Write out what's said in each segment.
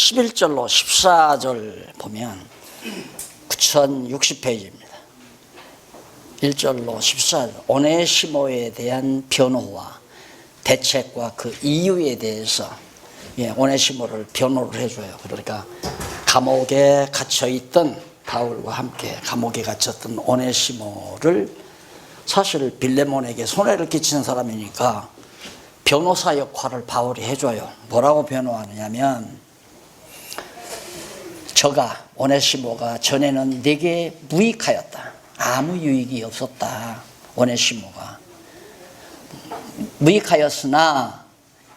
11절로 14절 보면 9060페이지입니다. 1절로 14절 오네시모에 대한 변호와 대책과 그 이유에 대해서 오네시모를 변호를 해줘요. 그러니까 감옥에 갇혀있던 바울과 함께 감옥에 갇혔던 오네시모를 사실 빌레몬에게 손해를 끼치는 사람이니까 변호사 역할을 바울이 해줘요. 뭐라고 변호하느냐면 저가 오네시모가 전에는 내게 무익하였다. 아무 유익이 없었다. 오네시모가 무익하였으나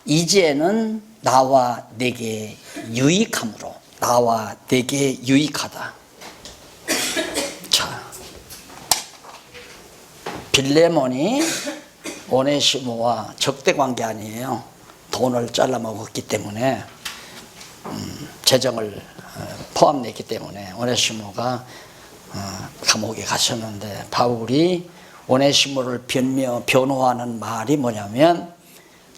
이제는 나와 내게 유익함으로 나와 내게 유익하다. 자, 빌레몬이 오네시모와 적대관계 아니에요. 돈을 잘라먹었기 때문에 재정을 포함냈기 때문에 오네시모가 감옥에 갇혔는데 바울이 오네시모를 변호하는 말이 뭐냐면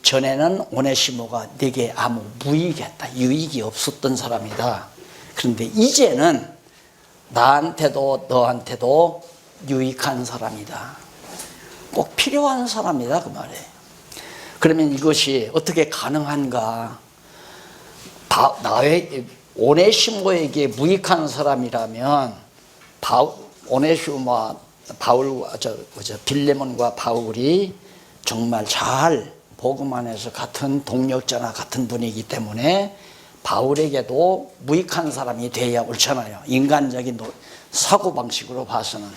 전에는 오네시모가 내게 아무 무익했다. 유익이 없었던 사람이다. 그런데 이제는 나한테도 너한테도 유익한 사람이다. 꼭 필요한 사람이다 그 말이에요. 그러면 이것이 어떻게 가능한가? 오네시모에게 무익한 사람이라면 오네시모와 빌레몬과 바울이 정말 잘 복음 안에서 같은 동력자나 같은 분이기 때문에 바울에게도 무익한 사람이 돼야 옳잖아요. 인간적인 사고방식으로 봐서는.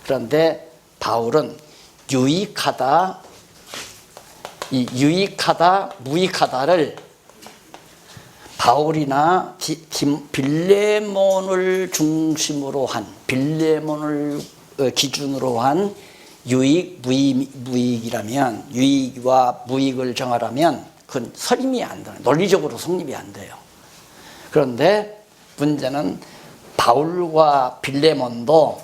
그런데 바울은 유익하다, 이 유익하다, 무익하다를 바울이나 빌레몬을 중심으로 한, 빌레몬을 기준으로 한 유익, 무익이라면, 유익과 무익을 정하라면 그건 설임이 안 돼요. 논리적으로 성립이 안 돼요. 그런데 문제는 바울과 빌레몬도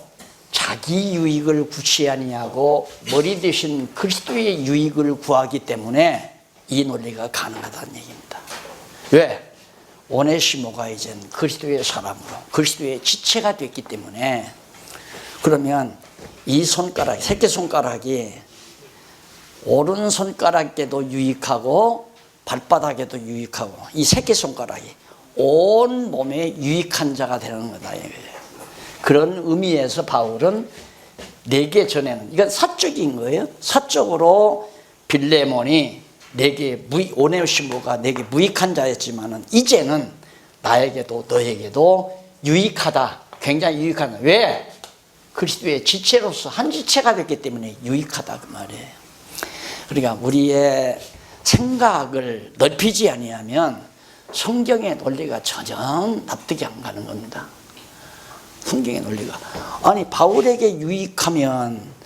자기 유익을 구치 아니하고 머리 대신 그리스도의 유익을 구하기 때문에 이 논리가 가능하다는 얘기입니다. 왜? 오네시모가 이젠 그리스도의 사람으로 그리스도의 지체가 됐기 때문에. 그러면 이 손가락, 새끼손가락이 오른손가락에도 유익하고 발바닥에도 유익하고 이 새끼손가락이 온 몸에 유익한 자가 되는 거다. 그런 의미에서 바울은 내게 전에는, 이건 사적인 거예요. 사적으로 빌레몬이 내게 오네시모가 내게 무익한 자였지만은 이제는 나에게도 너에게도 유익하다. 굉장히 유익하다. 왜? 그리스도의 지체로서 한 지체가 됐기 때문에 유익하다 그 말이에요. 그러니까 우리의 생각을 넓히지 아니하면 성경의 논리가 전혀 납득이 안 가는 겁니다. 성경의 논리가. 아니 바울에게 유익하면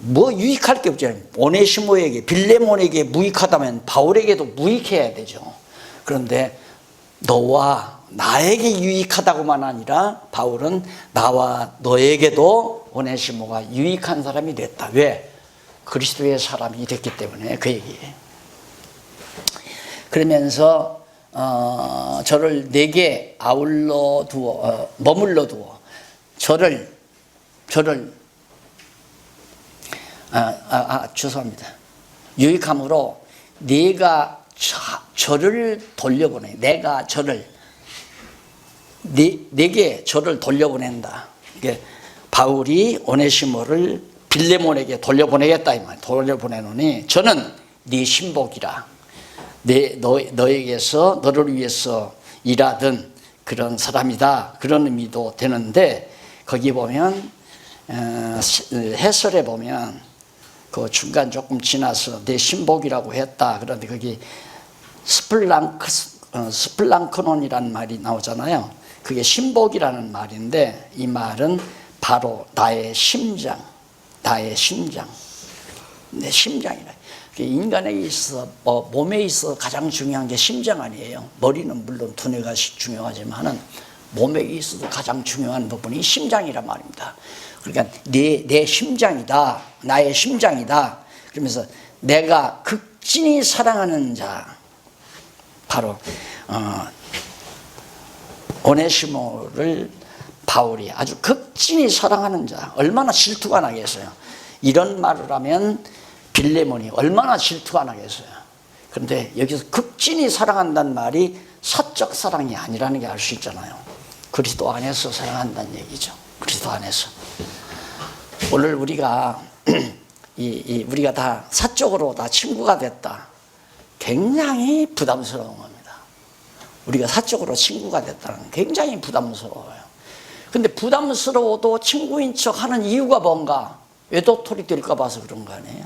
뭐 유익할 게 없잖아요. 오네시모에게, 빌레몬에게 무익하다면 바울에게도 무익해야 되죠. 그런데 너와 나에게 유익하다고만 아니라 바울은 나와 너에게도 오네시모가 유익한 사람이 됐다. 왜? 그리스도의 사람이 됐기 때문에 그 얘기예요. 그러면서 저를 내게 아울러 두어 머물러 두어 저를 죄송합니다. 유익함으로 내가 저를 돌려보내. 내가 저를 내게 저를 돌려보낸다. 이게 바울이 오네시모를 빌레몬에게 돌려보내겠다 이 말. 돌려보내노니 저는 네 신복이라. 너에게서 너를 위해서 일하던 그런 사람이다. 그런 의미도 되는데 거기 보면 해설에 보면 그 중간 조금 지나서 내 신복이라고 했다. 그런데 거기 스플랑크논이라는 말이 나오잖아요. 그게 신복이라는 말인데 이 말은 바로 나의 심장, 내 심장이라. 인간에 있어 몸에 있어 가장 중요한 게 심장 아니에요. 머리는 물론 두뇌가 중요하지만은 몸에 있어도 가장 중요한 부분이 심장이란 말입니다. 그러니까 내 심장이다, 나의 심장이다. 그러면서 내가 극진히 사랑하는 자, 바로 오네시모를 바울이 아주 극진히 사랑하는 자, 얼마나 질투가 나겠어요. 이런 말을 하면 빌레몬이 얼마나 질투가 나겠어요. 그런데 여기서 극진히 사랑한다는 말이 사적 사랑이 아니라는 게 알 수 있잖아요. 그리스도 안에서 사랑한다는 얘기죠. 그리스도 안에서. 오늘 우리가 우리가 다 사적으로 다 친구가 됐다. 굉장히 부담스러운 겁니다. 우리가 사적으로 친구가 됐다는 굉장히 부담스러워요. 근데 부담스러워도 친구인 척 하는 이유가 뭔가? 외도털이 될까 봐서 그런 거 아니에요?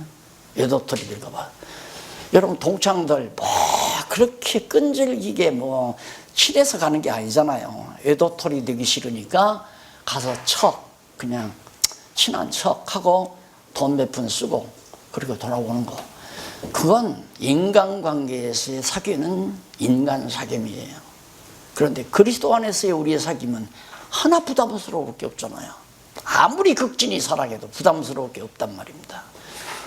외도털이 될까 봐. 여러분 동창들 뭐 그렇게 끈질기게 뭐 칠해서 가는 게 아니잖아요. 외도털이 되기 싫으니까 가서 그냥 친한 척하고 돈 몇 푼 쓰고 그리고 돌아오는 거. 그건 인간관계에서의 사귐은 인간 사귐이에요. 그런데 그리스도 안에서의 우리의 사귐은 하나 부담스러울 게 없잖아요. 아무리 극진히 사랑해도 부담스러울 게 없단 말입니다.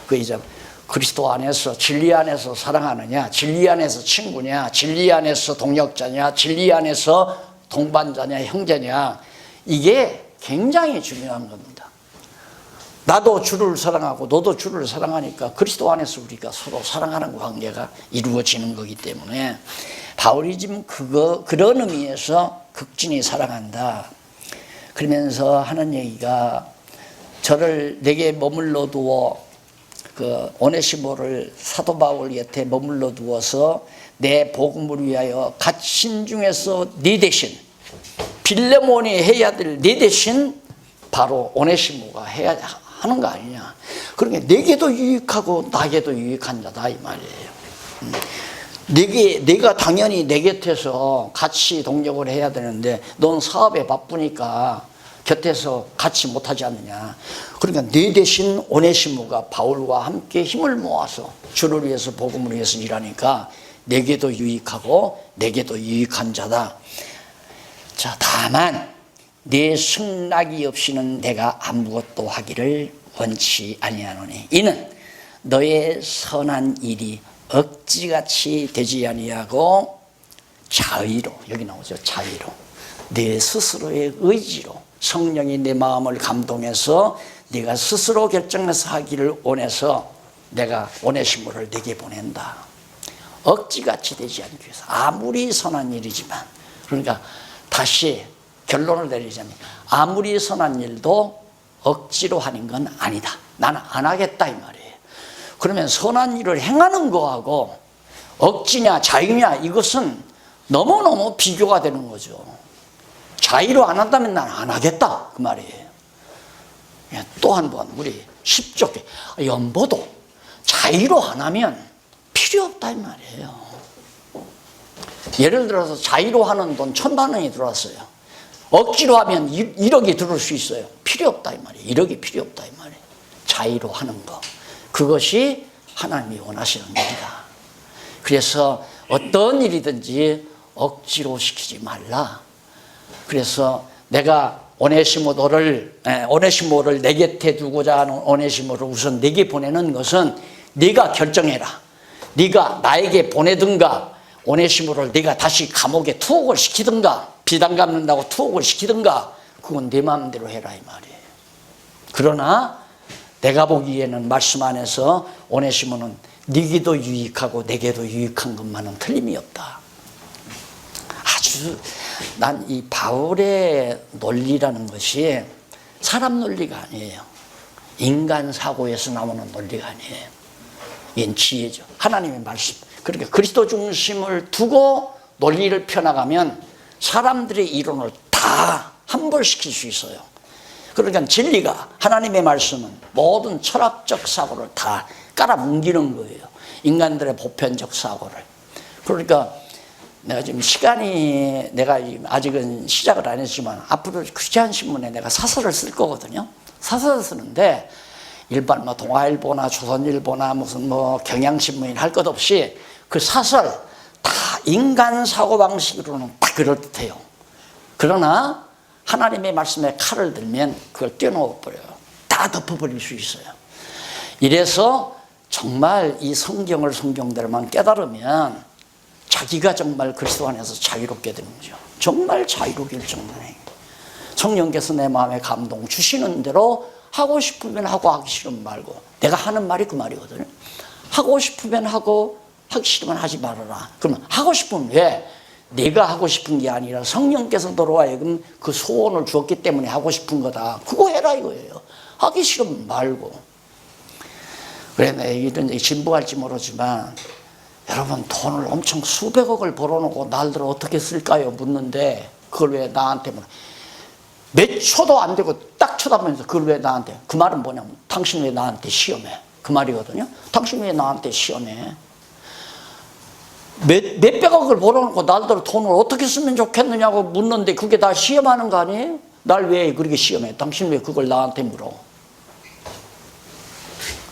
그 이제 그리스도 안에서 진리 안에서 사랑하느냐, 진리 안에서 친구냐, 진리 안에서 동역자냐, 진리 안에서 동반자냐, 형제냐, 이게 굉장히 중요한 겁니다. 나도 주를 사랑하고 너도 주를 사랑하니까 그리스도 안에서 우리가 서로 사랑하는 관계가 이루어지는 거기 때문에 바울이 지금 그런 의미에서 극진히 사랑한다. 그러면서 하는 얘기가 저를 내게 머물러 두어 그 오네시모를 사도 바울 곁에 머물러 두어서 내 복음을 위하여 갇힌 중에서 네 대신 빌레몬이 해야 될 네 대신 바로 오네시모가 해야 하는 거 아니냐. 그러니까 내게도 유익하고 나에게도 유익한 자다 이 말이에요. 내가 당연히 내 곁에서 같이 동력을 해야 되는데 넌 사업에 바쁘니까 곁에서 같이 못하지 않느냐. 그러니까 네 대신 오네시모가 바울과 함께 힘을 모아서 주를 위해서 복음을 위해서 일하니까 내게도 유익하고 내게도 유익한 자다. 자, 다만 내 승낙이 없이는 내가 아무것도 하기를 원치 아니하노니 이는 너의 선한 일이 억지같이 되지 아니하고 자의로, 여기 나오죠. 자의로, 내 스스로의 의지로 성령이 내 마음을 감동해서 네가 스스로 결정해서 하기를 원해서 내가 오네시모를 내게 보낸다. 억지같이 되지 않기 위해서. 아무리 선한 일이지만, 그러니까 다시 결론을 내리자면 아무리 선한 일도 억지로 하는 건 아니다. 나는 안 하겠다 이 말이에요. 그러면 선한 일을 행하는 거하고 억지냐 자유냐 이것은 너무너무 비교가 되는 거죠. 자유로 안 한다면 난 안 하겠다 그 말이에요. 또 한 번 우리 쉽게 연보도 자유로 안 하면 필요 없다 이 말이에요. 예를 들어서 자유로 하는 돈 1,000만 원이 들어왔어요. 억지로 하면 1억이 들어올 수 있어요. 필요 없다 이 말이에요. 1억이 필요 없다 이 말이에요. 자유로 하는 거, 그것이 하나님이 원하시는 일이다. 그래서 어떤 일이든지 억지로 시키지 말라. 그래서 내가 오네시모를 내 곁에 두고자 하는 오네시모를 우선 내게 보내는 것은 네가 결정해라. 네가 나에게 보내든가 오네시모를 네가 다시 감옥에 투옥을 시키든가 비단 갚는다고 투옥을 시키든가 그건 네 마음대로 해라 이 말이에요. 그러나 내가 보기에는 말씀 안에서 오네시모는 네게도 유익하고 내게도 유익한 것만은 틀림이 없다. 아주 난 이 바울의 논리라는 것이 사람 논리가 아니에요. 인간 사고에서 나오는 논리가 아니에요. 이건 지혜죠. 하나님의 말씀. 그러니까 그리스도 중심을 두고 논리를 펴나가면 사람들의 이론을 다 함몰시킬 수 있어요. 그러니까 진리가, 하나님의 말씀은 모든 철학적 사고를 다 깔아뭉기는 거예요. 인간들의 보편적 사고를. 그러니까 내가 지금 내가 아직은 시작을 안 했지만 앞으로 크리스찬 신문에 내가 사설을 쓸 거거든요. 사설을 쓰는데 일반 동아일보나 조선일보나 무슨 경향신문이나 할 것 없이 그 사설 다 인간 사고방식으로는 다 그럴듯해요. 그러나 하나님의 말씀에 칼을 들면 그걸 떼어놓아버려요. 다 덮어버릴 수 있어요. 이래서 정말 이 성경을 성경대로만 깨달으면 자기가 정말 그리스도 안에서 자유롭게 되는 거죠. 정말 자유로 결정되는. 성령께서 내 마음에 감동 주시는 대로 하고 싶으면 하고 하기 싫으면 말고. 내가 하는 말이 그 말이거든요. 하고 싶으면 하고 하기 싫으면 하지 말아라. 그러면 하고 싶으면 왜? 내가 하고 싶은 게 아니라 성령께서 너로 하여금 그 소원을 주었기 때문에 하고 싶은 거다. 그거 해라 이거예요. 하기 싫으면 말고. 그래, 내 이런 진부할지 모르지만 여러분 돈을 엄청 수백억을 벌어놓고 날들 어떻게 쓸까요? 묻는데 그걸 왜 나한테 물어? 몇 초도 안 되고 딱 쳐다보면서 그걸 왜 나한테? 그 말은 뭐냐면 당신 왜 나한테 시험해? 그 말이거든요. 당신 왜 나한테 시험해? 몇백억을 벌어놓고 날들 돈을 어떻게 쓰면 좋겠느냐고 묻는데 그게 다 시험하는 거 아니에요? 날 왜 그렇게 시험해? 당신 왜 그걸 나한테 물어?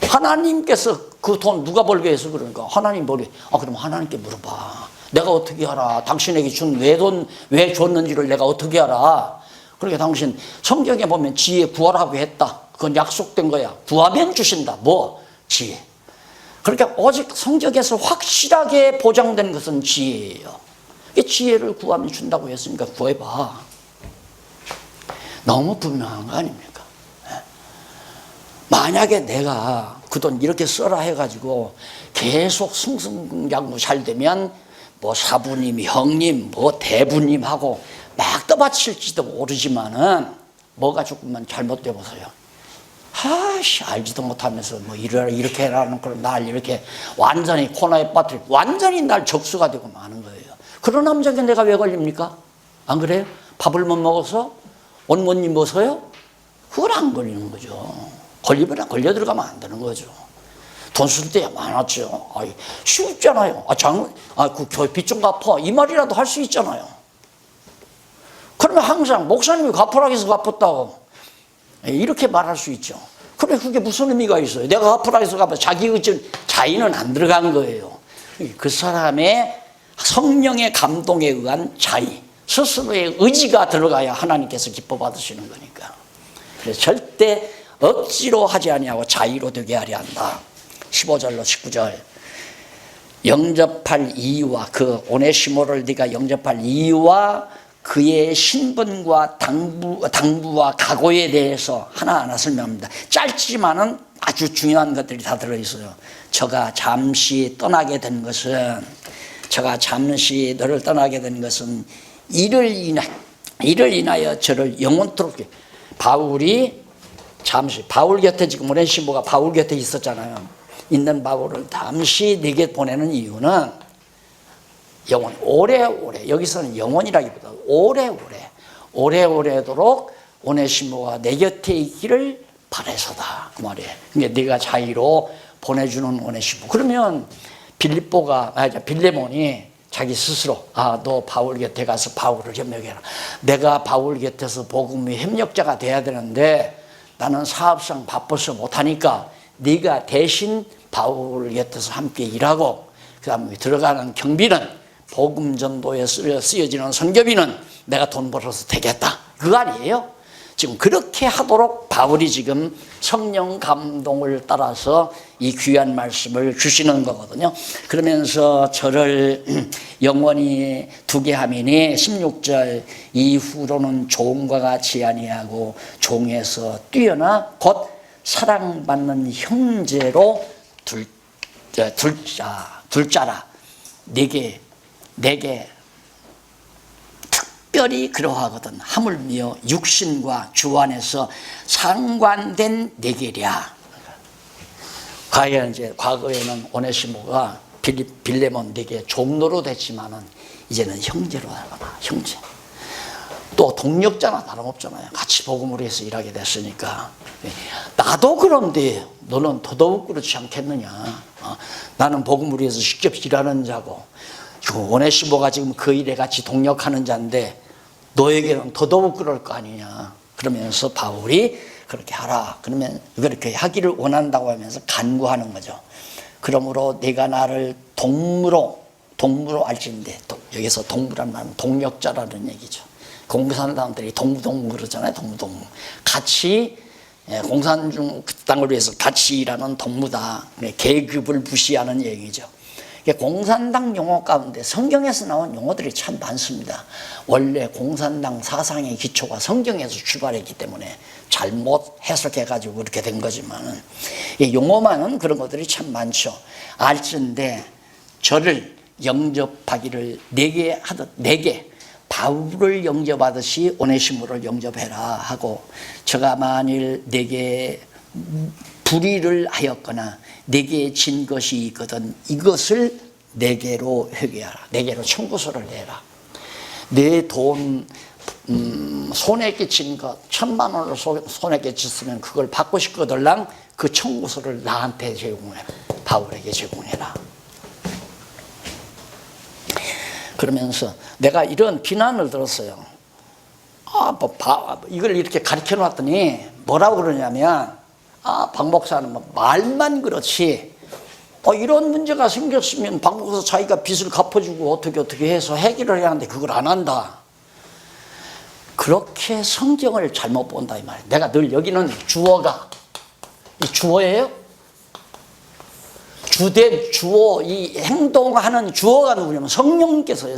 하나님께서 그 돈 누가 벌게 해서 그러니까 하나님 벌게. 그럼 하나님께 물어봐. 내가 어떻게 알아? 당신에게 준 왜 줬는지를 내가 어떻게 알아? 그러니까 당신 성경에 보면 지혜 구하라고 했다. 그건 약속된 거야. 구하면 주신다. 뭐? 지혜. 그러니까 오직 성경에서 확실하게 보장된 것은 지혜예요. 지혜를 구하면 준다고 했으니까 구해봐. 너무 분명한 거 아닙니까? 만약에 내가 그 돈 이렇게 써라 해가지고 계속 승승장구 잘 되면 뭐 사부님, 형님, 뭐 대부님하고 막 떠받칠지도 모르지만은 뭐가 조금만 잘못돼 보세요. 알지도 못하면서 뭐 이렇게 해라는 걸 날 이렇게 완전히 코너에 빠뜨리고 완전히 날 적수가 되고 마는 거예요. 그런 남자에게 내가 왜 걸립니까? 안 그래요? 밥을 못 먹어서? 옷 못 입어서요? 그건 안 걸리는 거죠. 걸리면 걸려 들어가면 안 되는 거죠. 돈 쓸 때야 많았죠. 쉽잖아요. 그 빚 좀 갚아. 이 말이라도 할 수 있잖아요. 그러면 항상 목사님이 갚으라고 해서 갚았다고 이렇게 말할 수 있죠. 그래, 그게 무슨 의미가 있어요? 내가 갚으라고 해서 갚아. 자기 의지, 자의는 안 들어간 거예요. 그 사람의 성령의 감동에 의한 자의, 스스로의 의지가 들어가야 하나님께서 기뻐 받으시는 거니까. 그래서 절대 억지로 하지 아니하고 자의로 되게 하려 한다. 15절로 19절. 영접할 이유와 그 오네시모를 네가 영접할 이유와 그의 신분과 당부와 각오에 대해서 하나하나 설명합니다. 짧지만은 아주 중요한 것들이 다 들어있어요. 저가 잠시 떠나게 된 것은 이를 인하여 저를 영원토록. 바울 곁에 지금 오네시모가 바울 곁에 있었잖아요. 있는 바울을 잠시 내게 보내는 이유는 오래오래, 여기서는 영원이라기보다 오래오래도록 오네시모가 내 곁에 있기를 바라서다. 그 말이에요. 그러니까 내가 자의로 보내주는 오네시모. 그러면 빌레몬이 자기 스스로 너 바울 곁에 가서 바울을 협력해라. 내가 바울 곁에서 복음의 협력자가 돼야 되는데 나는 사업상 바빠서 못하니까 네가 대신 바울 곁에서 함께 일하고 그 다음에 들어가는 경비는 복음 전도에 쓰여지는 선교비는 내가 돈 벌어서 되겠다. 그거 아니에요? 지금 그렇게 하도록 바울이 지금 성령 감동을 따라서 이 귀한 말씀을 주시는 거거든요. 그러면서 저를 영원히 두게 하미니 16절 이후로는 종과 같이 아니하고 종에서 뛰어나 곧 사랑받는 형제로 둘자라. 내게 특별히 그러하거든. 하물며 육신과 주 안에서 상관된 내게랴. 이제 과거에는 오네시모가 빌레몬에게 종로로 됐지만은 이제는 형제로 나가나. 형제. 또 동력자나 다름없잖아요. 같이 복음을 해서 일하게 됐으니까. 나도 그런데 너는 더더욱 그렇지 않겠느냐. 나는 복음을 위해서 직접 일하는 자고 오네시모가 지금 그 일에 같이 동력하는 자인데 너에게는 더더욱 그럴 거 아니냐. 그러면서 바울이 그렇게 하라. 그러면 그렇게 하기를 원한다고 하면서 간구하는 거죠. 그러므로 내가 나를 동무로 알지인데 여기서 동무란 말은 동력자라는 얘기죠. 공산당들이 동무 그러잖아요. 동무 같이 공산 땅을 위해서 같이 일하는 동무다. 계급을 무시하는 얘기죠. 공산당 용어 가운데 성경에서 나온 용어들이 참 많습니다. 원래 공산당 사상의 기초가 성경에서 출발했기 때문에 잘못 해석해가지고 그렇게 된 거지만은 용어만은 그런 것들이 참 많죠. 알진데 저를 영접하기를 내게 하듯 내게 바울을 영접하듯이 오네시모를 영접해라 하고 저가 만일 내게 불의를 하였거나 내게 진 것이 있거든 이것을 내게로 회개하라. 내게로 청구서를 내라. 내 돈 손에 끼친 것 1,000만 원을 손에 끼쳤으면 그걸 받고 싶거들랑 그 청구서를 나한테 제공해라. 바울에게 제공해라. 그러면서 내가 이런 비난을 들었어요. 이걸 이렇게 가르쳐 놨더니 뭐라고 그러냐면 박 목사는 뭐 말만 그렇지 이런 문제가 생겼으면 박 목사 자기가 빚을 갚아주고 어떻게 해서 해결을 해야 하는데 그걸 안 한다. 그렇게 성경을 잘못 본다 이 말이에요. 내가 늘 여기는 주어가 이 주어예요? 주된 주어 이 행동하는 주어가 누구냐면 성령께서요.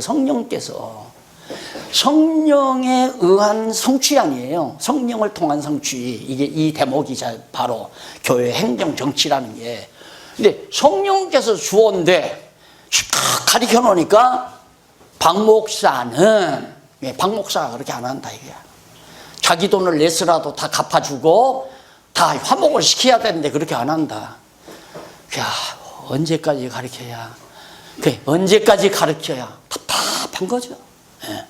성령에 의한 성취 아니에요. 성령을 통한 성취. 이게 이 대목이 바로 교회 행정 정치라는 게. 근데 성령께서 주어인데 가리켜 놓으니까 박 목사는 박 목사가 그렇게 안 한다 이게. 자기 돈을 내서라도 다 갚아주고 다 화목을 시켜야 되는데 그렇게 안 한다. 야, 언제까지 가르쳐야? 언제까지 가르쳐야? 답답한 거죠. 예.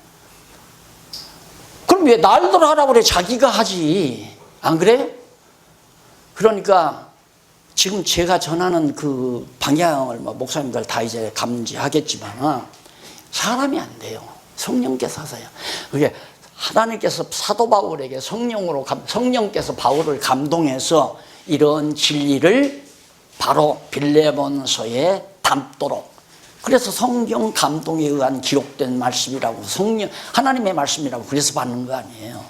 그럼 왜 날들 하라고 그래? 자기가 하지. 안 그래요? 그러니까 지금 제가 전하는 그 방향을 목사님들 다 이제 감지하겠지만 사람이 안 돼요. 성령께서 하세요. 그게 하나님께서 사도 바울에게 성령께서 바울을 감동해서 이런 진리를 바로 빌레몬서에 담도록 그래서 성경 감동에 의한 기록된 말씀이라고 하나님의 말씀이라고 그래서 받는 거 아니에요.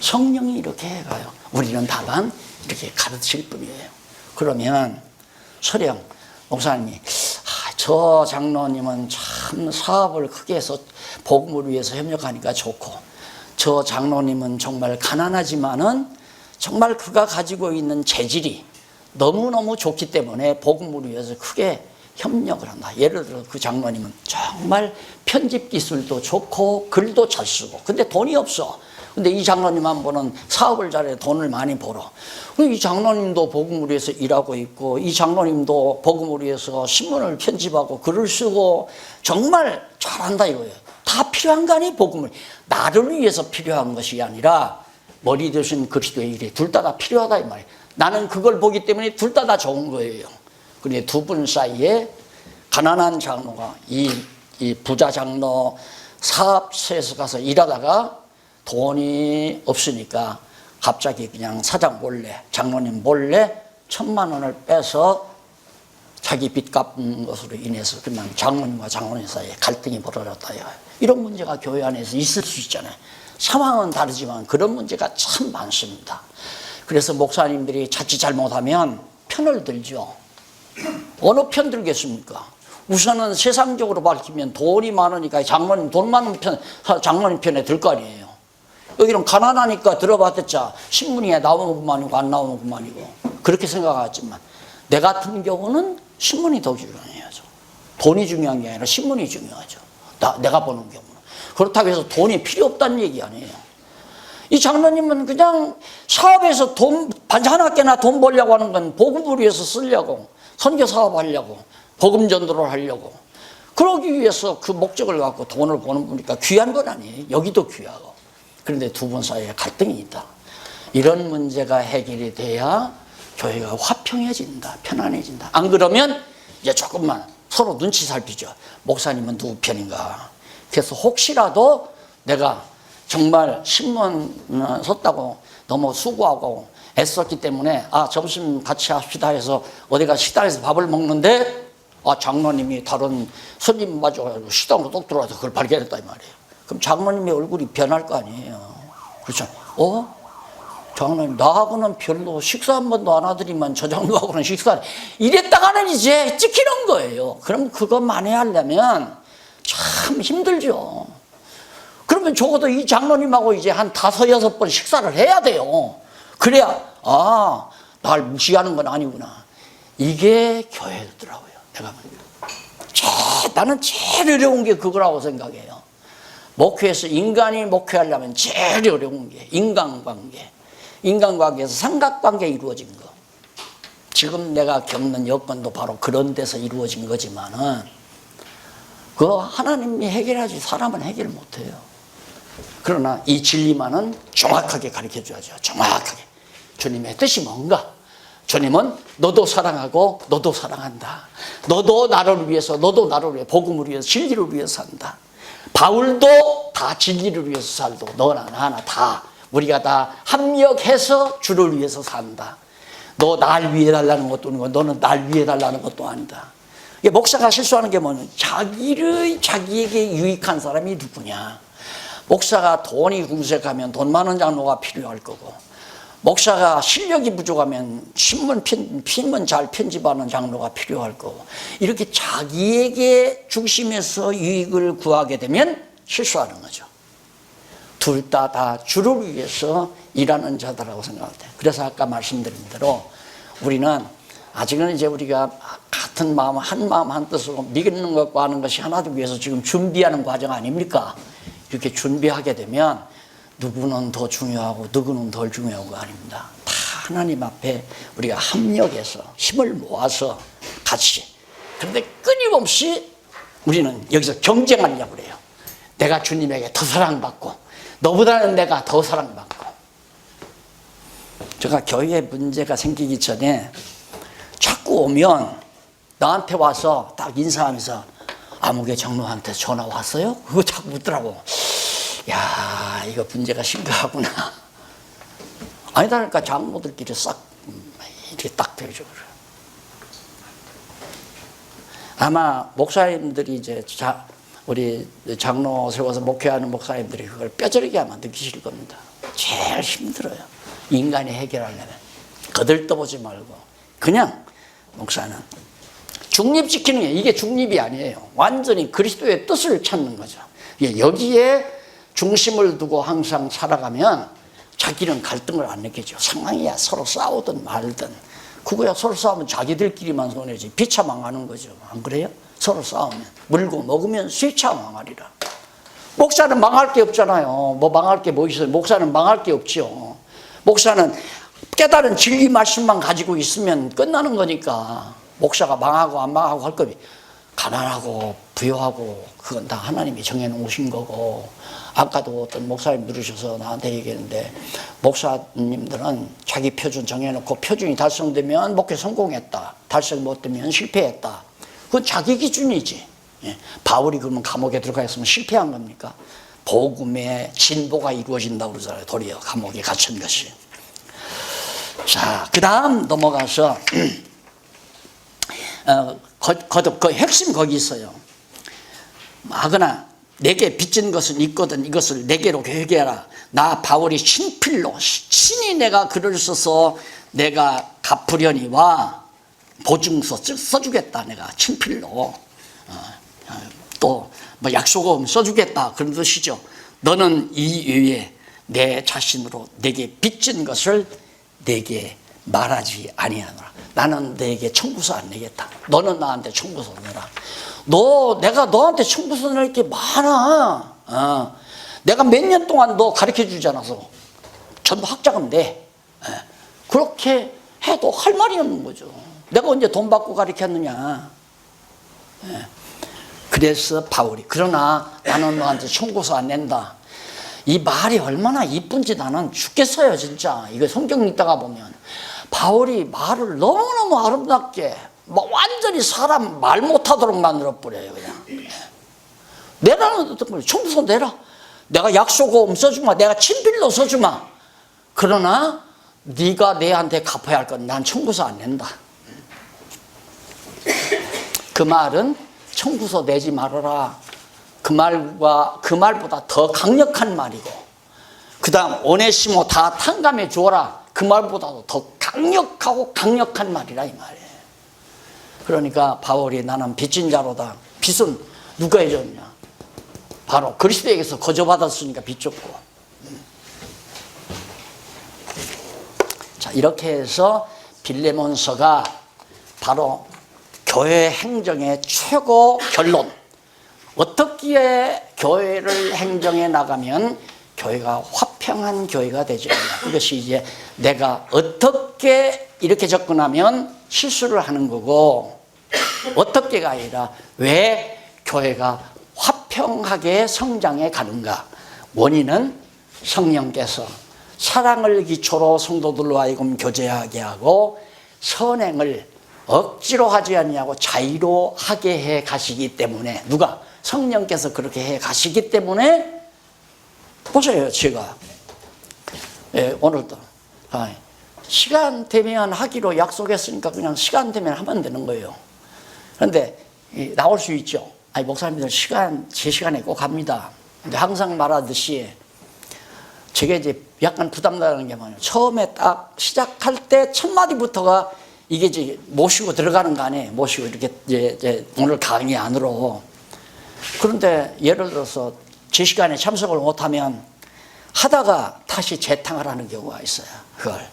성령이 이렇게 해가요. 우리는 다만 이렇게 가르칠 뿐이에요. 그러면 설령 목사님이 저 장로님은 참 사업을 크게 해서 복음을 위해서 협력하니까 좋고 저 장로님은 정말 가난하지만은 정말 그가 가지고 있는 재질이 너무너무 좋기 때문에 복음을 위해서 크게 협력을 한다. 예를 들어 그 장로님은 정말 편집 기술도 좋고 글도 잘 쓰고 근데 돈이 없어. 근데 이 장로님 한 분은 사업을 잘해 돈을 많이 벌어. 이 장로님도 복음을 위해서 일하고 있고 이 장로님도 복음을 위해서 신문을 편집하고 글을 쓰고 정말 잘한다 이거예요. 다 필요한 거 아니에요. 복음을 나를 위해서 필요한 것이 아니라 머리 대신 그리스도의 일이 둘 다 필요하다 이 말이에요. 나는 그걸 보기 때문에 둘 다 좋은 거예요. 그런데 두 분 사이에 가난한 장로가 이 부자 장로 사업소에서 가서 일하다가 돈이 없으니까 갑자기 그냥 사장 몰래 장로님 몰래 1,000만 원을 빼서 자기 빚 갚은 것으로 인해서 그냥 장로님과 장로님 사이에 갈등이 벌어졌다. 이런 문제가 교회 안에서 있을 수 있잖아요. 상황은 다르지만 그런 문제가 참 많습니다. 그래서 목사님들이 자칫 잘못하면 편을 들죠. 어느 편 들겠습니까? 우선은 세상적으로 밝히면 돈이 많으니까 장로님 돈 많은 장로님 편에 들 거 아니에요. 여기는 가난하니까 들어봤댔자 신문에 나오는 것만이고 안 나오는 것만이고 그렇게 생각하지만 내 같은 경우는 신문이 더 중요해요. 돈이 중요한 게 아니라 신문이 중요하죠. 내가 보는 경우는. 그렇다고 해서 돈이 필요 없다는 얘기 아니에요. 이 장로님은 그냥 사업에서 돈 반찬 한 개나 돈 벌려고 하는 건 복음을 위해서 쓰려고 선교 사업하려고 복음 전도를 하려고 그러기 위해서 그 목적을 갖고 돈을 버는 거니까 귀한 건 아니에요. 여기도 귀하고. 그런데 두 분 사이에 갈등이 있다. 이런 문제가 해결이 돼야 교회가 화평해진다. 편안해진다. 안 그러면 이제 조금만 서로 눈치 살피죠. 목사님은 누구 편인가. 그래서 혹시라도 내가 정말 신문 썼다고 너무 수고하고 애썼기 때문에 점심 같이 합시다 해서 어디가 식당에서 밥을 먹는데 장로님이 다른 손님 마주가지고 식당으로 똑 들어와서 그걸 발견했다 이 말이에요. 그럼 장로님의 얼굴이 변할 거 아니에요. 그렇죠? 장로님, 나하고는 별로 식사 한 번도 안 하더니만 저 장로하고는 식사를. 이랬다가는 이제 찍히는 거예요. 그럼 그거 만회하려면 참 힘들죠. 그러면 적어도 이 장로님하고 이제 한 5-6번 식사를 해야 돼요. 그래야, 아, 날 무시하는 건 아니구나. 이게 교회더라고요. 내가 나는 제일 어려운 게 그거라고 생각해요. 목회에서 인간이 목회하려면 제일 어려운 게 인간관계. 인간관계에서 삼각관계 이루어진 거. 지금 내가 겪는 여건도 바로 그런 데서 이루어진 거지만은 그거 하나님이 해결하지 사람은 해결 못해요. 그러나 이 진리만은 정확하게 가르쳐줘야죠. 정확하게. 주님의 뜻이 뭔가? 주님은 너도 사랑하고 너도 사랑한다. 너도 나를 위해서, 너도 나를 위해 복음을 위해서, 진리를 위해서 산다. 바울도 다 진리를 위해서 살고 너나 나나 다 우리가 다 합력해서 주를 위해서 산다. 너 날 위해 달라는 것도 아니고 너는 날 위해 달라는 것도 아니다. 목사가 실수하는 게 뭐냐면 자기에게 유익한 사람이 누구냐. 목사가 돈이 궁색하면 돈 많은 장로가 필요할 거고, 목사가 실력이 부족하면 신문 잘 편집하는 장로가 필요할 거고, 이렇게 자기에게 중심에서 유익을 구하게 되면 실수하는 거죠. 둘 다 주를 위해서 일하는 자들라고 생각합니다. 그래서 아까 말씀드린 대로 우리는 아직은 이제 우리가 같은 마음, 한 뜻으로 믿는 것과 하는 것이 하나도 위해서 지금 준비하는 과정 아닙니까? 이렇게 준비하게 되면 누구는 더 중요하고 누구는 덜 중요하고 아닙니다. 다 하나님 앞에 우리가 합력해서 힘을 모아서 같이. 그런데 끊임없이 우리는 여기서 경쟁하려고 그래요. 내가 주님에게 더 사랑받고 너보다는 내가 더 사랑받고. 제가 교회에 문제가 생기기 전에 자꾸 오면 나한테 와서 딱 인사하면서 아무개 장로한테 전화 왔어요? 그거 자꾸 묻더라고. 야, 이거 문제가 심각하구나. 아니다, 그러니까 장로들끼리 싹 이렇게 딱 되죠. 아마 목사님들이 이제 우리 장로 세워서 목회하는 목사님들이 그걸 뼈저리게 아마 느끼실 겁니다. 제일 힘들어요. 인간이 해결하려면. 거들떠보지 말고. 그냥 목사는 중립지키는 게 이게 중립이 아니에요. 완전히 그리스도의 뜻을 찾는 거죠. 여기에 중심을 두고 항상 살아가면 자기는 갈등을 안 느끼죠. 상황이야 서로 싸우든 말든. 그거야 서로 싸우면 자기들끼리만 손해지. 비참망하는 거죠. 안 그래요? 서로 싸우면. 물고 먹으면 쇠차망하리라. 목사는 망할 게 없잖아요. 뭐 망할 게 뭐 있어요? 목사는 망할 게 없죠. 목사는 깨달은 진리 말씀만 가지고 있으면 끝나는 거니까. 목사가 망하고 안 망하고 할 거면 가난하고 부유하고 그건 다 하나님이 정해놓으신 거고. 아까도 어떤 목사님 들으셔서 나한테 얘기했는데 목사님들은 자기 표준 정해놓고 표준이 달성되면 목회 성공했다. 달성 못되면 실패했다. 그건 자기 기준이지. 바울이 그러면 감옥에 들어가 있으면 실패한 겁니까? 복음의 진보가 이루어진다고 그러잖아요. 도리어 감옥에 갇힌 것이. 자, 그 다음 넘어가서 그 핵심 거기 있어요. 하거나 내게 빚진 것은 있거든 이것을 내게로 회개하라. 나 바울이 친필로 친히 내가 글을 써서 내가 갚으려니와 보증서 써주겠다. 내가 친필로 또 뭐 약속은 써주겠다 그런 뜻이죠. 너는 이 위에 내 자신으로 내게 빚진 것을 내게 말하지 아니하노라. 나는 내게 청구서 안 내겠다. 너는 나한테 청구서 내라. 내가 너한테 청구서 낼 게 많아. 내가 몇 년 동안 너 가르쳐 주지 않아서 전부 학자금 내. 그렇게 해도 할 말이 없는 거죠. 내가 언제 돈 받고 가르쳤느냐. 그래서 바울이 그러나 나는 너한테 청구서 안 낸다. 이 말이 얼마나 이쁜지 나는 죽겠어요 진짜. 이거 성경 읽다가 보면 바울이 말을 너무너무 아름답게 완전히 사람 말 못하도록 만들어버려요. 그냥 내라는 어떤 거예요. 청구서 내라. 내가 약속금 써주마. 내가 친필로 써주마. 그러나 네가 내한테 갚아야 할 건 난 청구서 안 낸다. 그 말은 청구서 내지 말아라. 그 말보다 더 강력한 말이고 그 다음 오네시모 다 탕감해 주어라. 그 말보다도 더 강력하고 강력한 말이라 이 말이에요. 그러니까 바울이 나는 빚진 자로다. 빚은 누가 해줬냐? 바로 그리스도에게서 거저받았으니까 빚 졌고. 자, 이렇게 해서 빌레몬서가 바로 교회 행정의 최고 결론. 어떻게 교회를 행정해 나가면 교회가 화평한 교회가 되죠. 이것이 이제 내가 어떻게 이렇게 접근하면 실수를 하는 거고, 어떻게가 아니라 왜 교회가 화평하게 성장해 가는가. 원인은 성령께서 사랑을 기초로 성도들로 하여금 교제하게 하고 선행을 억지로 하지 않냐고 자유로 하게 해 가시기 때문에, 누가? 성령께서 그렇게 해 가시기 때문에. 보세요. 제가 오늘도 시간 되면 하기로 약속했으니까 그냥 시간 되면 하면 되는 거예요. 그런데 나올 수 있죠. 아니, 목사님들 제 시간에 꼭 합니다. 근데 항상 말하듯이 제게 이제 약간 부담나는 게 뭐냐면, 처음에 딱 시작할 때 첫 마디부터가 이게 이제 모시고 들어가는 거 아니에요. 모시고 이렇게 이제 오늘 강의 안으로. 그런데 예를 들어서 제 시간에 참석을 못하면 하다가 다시 재탕을 하는 경우가 있어요. 그걸.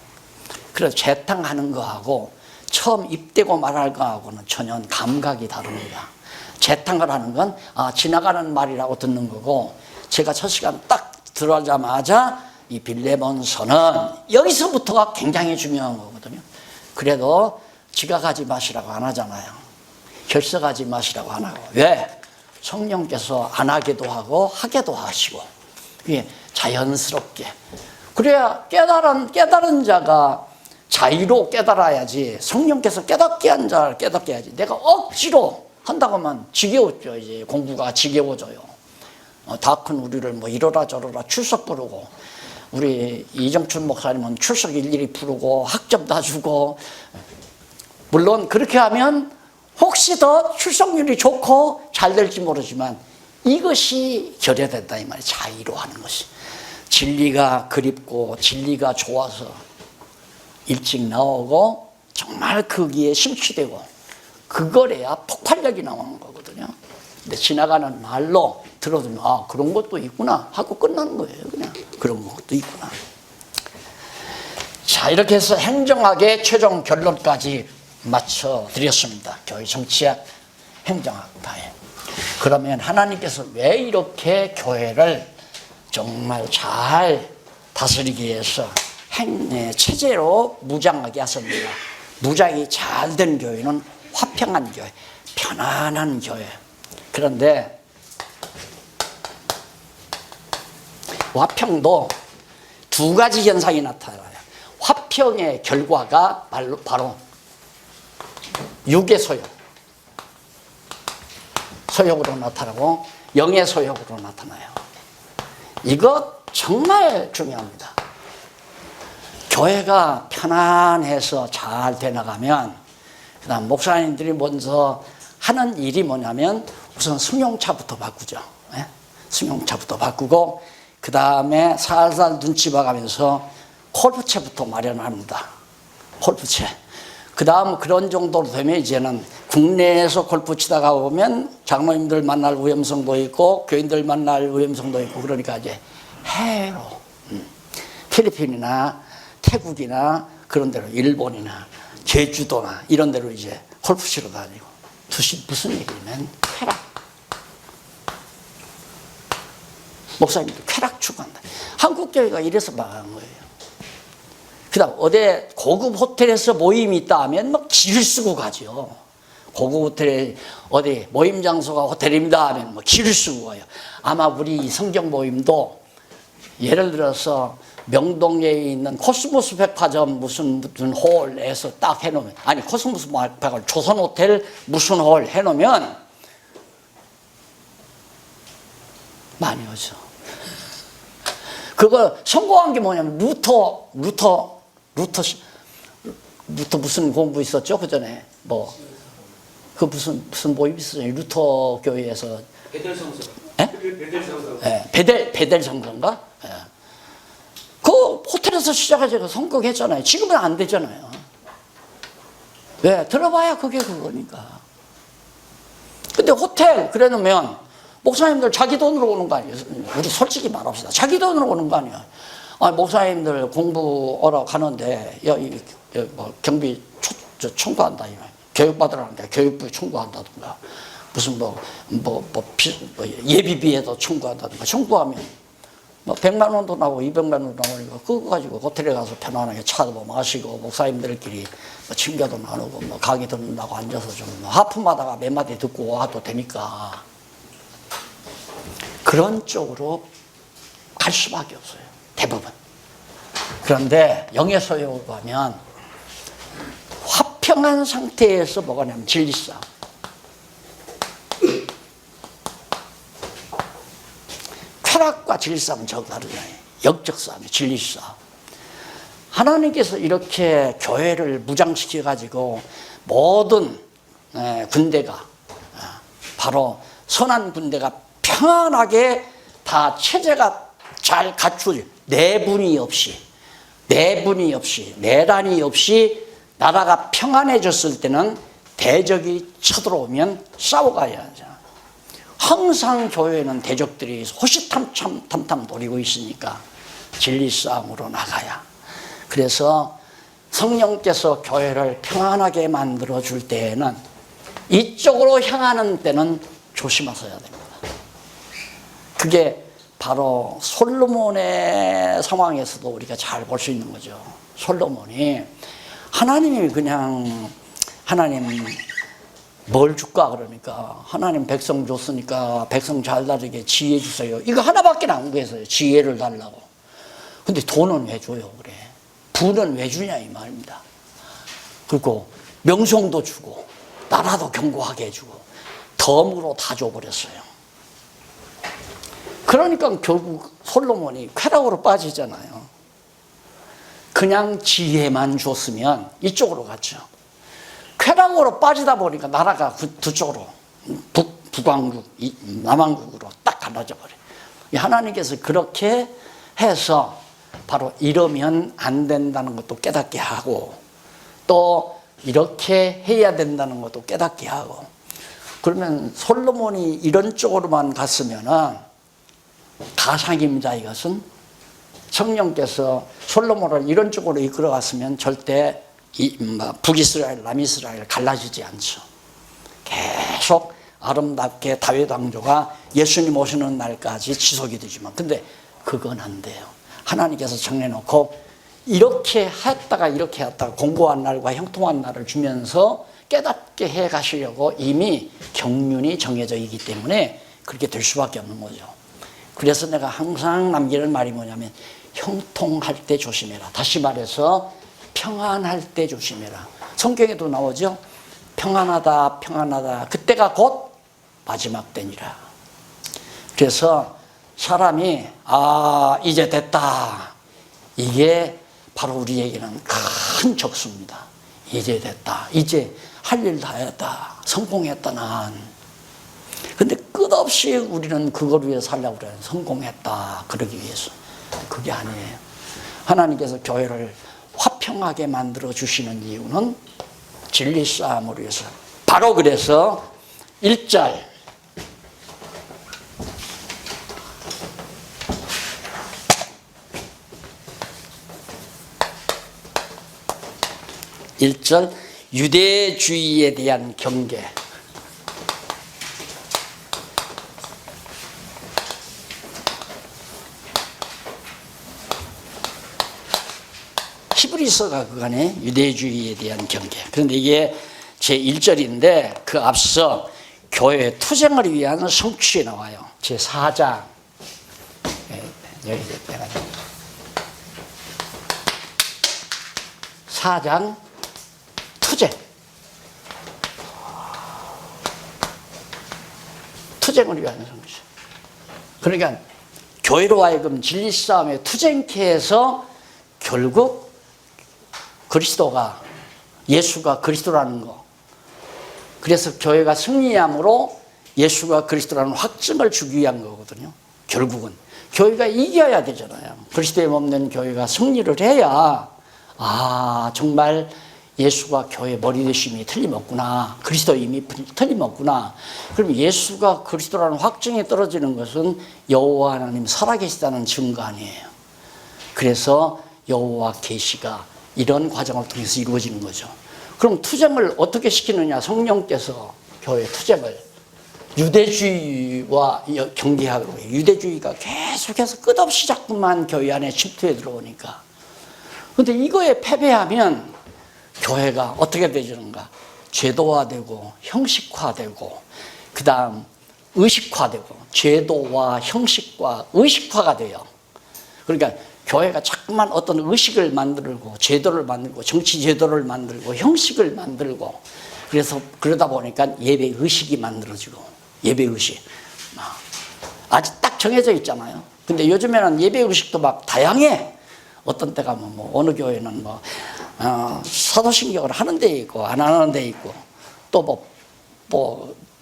그래서 재탕하는 거하고 처음 입대고 말할 거하고는 전혀 감각이 다릅니다. 재탕을 하는 건 지나가는 말이라고 듣는 거고, 제가 첫 시간 딱 들어가자마자 이 빌레몬서는 여기서부터가 굉장히 중요한 거거든요. 그래도 지각하지 마시라고 안 하잖아요. 결석하지 마시라고 안 하고. 왜? 성령께서 안 하게도 하고 하게도 하시고, 이게 자연스럽게. 그래야 깨달은 자가 자유로 깨달아야지, 성령께서 깨닫게 한 자를 깨닫게 해야지. 내가 억지로 한다고 하면 지겨웠죠. 이제 공부가 지겨워져요. 다 큰 우리를 뭐 이러라 저러라 출석 부르고, 우리 이정춘 목사님은 출석 일일이 부르고 학점 다 주고. 물론 그렇게 하면 혹시 더 출석률이 좋고 잘 될지 모르지만 이것이 결여된다 이 말이에요. 자유로 하는 것이. 진리가 그립고 진리가 좋아서 일찍 나오고 정말 거기에 심취되고, 그거래야 폭발력이 나오는 거거든요. 근데 지나가는 말로 들어두면 그런 것도 있구나 하고 끝나는 거예요. 그냥 그런 것도 있구나. 자, 이렇게 해서 행정학의 최종 결론까지 맞춰드렸습니다. 교회 정치학, 행정학파에. 그러면 하나님께서 왜 이렇게 교회를 정말 잘 다스리기 위해서 체제로 무장하게 하십니까? 무장이 잘 된 교회는 화평한 교회, 편안한 교회. 그런데 화평도 두 가지 현상이 나타나요. 화평의 결과가 바로 육의 소욕으로 나타나고 영의 소욕으로 나타나요. 이것 정말 중요합니다. 교회가 편안해서 잘 되나가면, 그다음 목사님들이 먼저 하는 일이 뭐냐면 우선 승용차부터 바꾸죠. 네? 승용차부터 바꾸고, 그 다음에 살살 눈치 봐가면서 골프채부터 마련합니다. 골프채. 그 다음 그런 정도로 되면 이제는 국내에서 골프 치다가 보면 장로님들 만날 위험성도 있고 교인들 만날 위험성도 있고, 그러니까 이제 해외로 필리핀이나 태국이나 그런 데로, 일본이나 제주도나 이런 데로 이제 골프 치러 다니고. 무슨 얘기냐면 쾌락. 목사님도 쾌락 추구한다. 한국 교회가 이래서 망한 거예요. 그 다음 어디 고급 호텔에서 모임이 있다 하면 막 기를 쓰고 가죠. 고급 호텔에 어디 모임 장소가 호텔입니다 하면 뭐 기를 쓰고 가요. 아마 우리 성경 모임도 예를 들어서 명동에 있는 코스모스 백화점 무슨 홀에서 딱 해놓으면, 아니 코스모스 백화점 조선 호텔 무슨 홀 해놓으면 많이 오죠. 그거 성공한 게 뭐냐면 루터 무슨 공부 있었죠? 그 전에 그 무슨 모임 있었어요. 루터 교회에서 베델 성서. 예? 베델 성서. 예, 베델 성서인가? 예. 호텔에서 시작해서 성공했잖아요. 지금은 안 되잖아요. 왜? 들어봐야 그게 그거니까. 근데 호텔 그래 놓으면 목사님들 자기 돈으로 오는 거 아니에요? 우리 솔직히 말합시다. 자기 돈으로 오는 거 아니에요? 목사님들 공부하러 가는데 뭐 경비 청구한다. 교육받으라는데 교육부에 청구한다든가 무슨 예비비에도 청구한다든가 청구하면 뭐 100만 원도 나오고 200만 원도 나오니까 그거 가지고 호텔에 가서 편안하게 차도 마시고 목사님들끼리 뭐 친교도 나누고 뭐 강의 듣는다고 앉아서 좀 하품하다가 몇 마디 듣고 와도 되니까 그런 쪽으로 갈 수밖에 없어요. 대부분. 그런데 영예소욕을 가면 화평한 상태에서 뭐가 냐면 진리싸움. 쾌락과 진리싸움은 저 다르잖아요. 영적 싸움이에요. 진리싸움. 하나님께서 이렇게 교회를 무장시켜가지고 모든 군대가 바로 선한 군대가 평안하게 다 체제가 잘 갖추어져 내분이 없이 내란이 없이 나라가 평안해졌을 때는 대적이 쳐들어오면 싸워가야 하잖아. 항상 교회는 대적들이 호시탐탐 노리고 있으니까 진리싸움으로 나가야. 그래서 성령께서 교회를 평안하게 만들어줄 때에는 이쪽으로 향하는 때는 조심하셔야 됩니다. 그게 바로 솔로몬의 상황에서도 우리가 잘 볼 수 있는 거죠. 솔로몬이 하나님이 그냥 하나님 뭘 줄까 그러니까 하나님 백성 줬으니까 백성 잘 다르게 지혜 주세요. 이거 하나밖에 안 구했어요. 지혜를 달라고. 근데 돈은 왜 줘요 그래. 부는 왜 주냐 이 말입니다. 그리고 명성도 주고 나라도 견고하게 해주고 덤으로 다 줘버렸어요. 그러니까 결국 솔로몬이 쾌락으로 빠지잖아요. 그냥 지혜만 줬으면 이쪽으로 갔죠. 쾌락으로 빠지다 보니까 나라가 두 쪽으로 북왕국, 남왕국으로 딱 갈라져 버려요. 하나님께서 그렇게 해서 바로 이러면 안 된다는 것도 깨닫게 하고 또 이렇게 해야 된다는 것도 깨닫게 하고 그러면 솔로몬이 이런 쪽으로만 갔으면은 가상입니다. 이것은 성령께서 솔로몬을 이런 쪽으로 이끌어갔으면 절대 북이스라엘, 남이스라엘 갈라지지 않죠. 계속 아름답게 다윗 왕조가 예수님 오시는 날까지 지속이 되지만 근데 그건 안 돼요. 하나님께서 정해놓고 이렇게 했다가 이렇게 했다가 공고한 날과 형통한 날을 주면서 깨닫게 해 가시려고 이미 경륜이 정해져 있기 때문에 그렇게 될 수밖에 없는 거죠. 그래서 내가 항상 남기는 말이 뭐냐면 형통할 때 조심해라. 다시 말해서 평안할 때 조심해라. 성경에도 나오죠. 평안하다 평안하다 그때가 곧 마지막 때니라. 그래서 사람이 이제 됐다. 이게 바로 우리에게는 큰 적수입니다. 이제 됐다. 이제 할 일 다 했다. 성공했다 난. 근데 끝없이 우리는 그걸 위해 살려고 그래요. 성공했다. 그러기 위해서. 그게 아니에요. 하나님께서 교회를 화평하게 만들어 주시는 이유는 진리 싸움으로 해서 바로 그래서 1절 유대주의에 대한 경계. 히브리서가 그간에 유대주의에 대한 경계. 그런데 이게 제 1절인데 그 앞서 교회 투쟁을 위한 성취에 나와요. 제 4장. 여기 내가 4장 투쟁을 위한 성취. 그러니까 교회로 하여금 진리 싸움에 투쟁케 해서 결국 그리스도가 예수가 그리스도라는 거. 그래서 교회가 승리함으로 예수가 그리스도라는 확증을 주기 위한 거거든요. 결국은 교회가 이겨야 되잖아요. 그리스도의 몸된 교회가 승리를 해야 정말 예수가 교회 머리 되심이 틀림없구나. 그리스도임이 틀림없구나. 그럼 예수가 그리스도라는 확증이 떨어지는 것은 여호와 하나님 살아계시다는 증거 아니에요. 그래서 여호와 계시가 이런 과정을 통해서 이루어지는 거죠. 그럼 투쟁을 어떻게 시키느냐? 성령께서 교회 투쟁을 유대주의와 경계하고, 유대주의가 계속해서 끝없이 자꾸만 교회 안에 침투해 들어오니까. 그런데 이거에 패배하면 교회가 어떻게 되는가? 제도화되고 형식화되고, 그 다음 의식화되고, 제도와 형식과 의식화가 돼요. 그러니까 교회가 자꾸만 어떤 의식을 만들고, 제도를 만들고, 정치 제도를 만들고, 형식을 만들고, 그래서 그러다 보니까 예배 의식이 만들어지고, 예배 의식 아직 딱 정해져 있잖아요. 근데 요즘에는 예배 의식도 막 다양해. 어떤 때가 어느 교회는 사도신경을 하는 데 있고 안 하는 데 있고, 또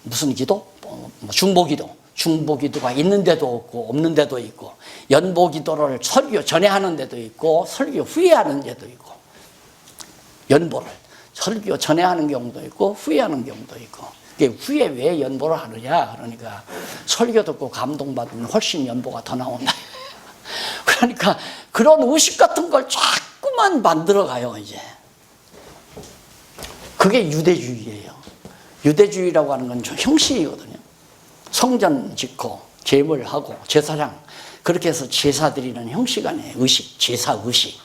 무슨 기도? 중보기도. 중보기도가 있는 데도 없고 없는 데도 있고, 연보기도를 설교 전에 하는 데도 있고 설교 후에 하는 데도 있고, 연보를 설교 전에 하는 경우도 있고 후에 하는 경우도 있고. 후에 왜 연보를 하느냐? 그러니까 설교 듣고 감동받으면 훨씬 연보가 더 나온다. 그러니까 그런 의식 같은 걸 자꾸만 만들어가요, 이제. 그게 유대주의예요. 유대주의라고 하는 건 좀 형식이거든요. 성전 짓고 제물하고 제사장, 그렇게 해서 제사 드리는 형식 아니에요. 의식, 제사 의식.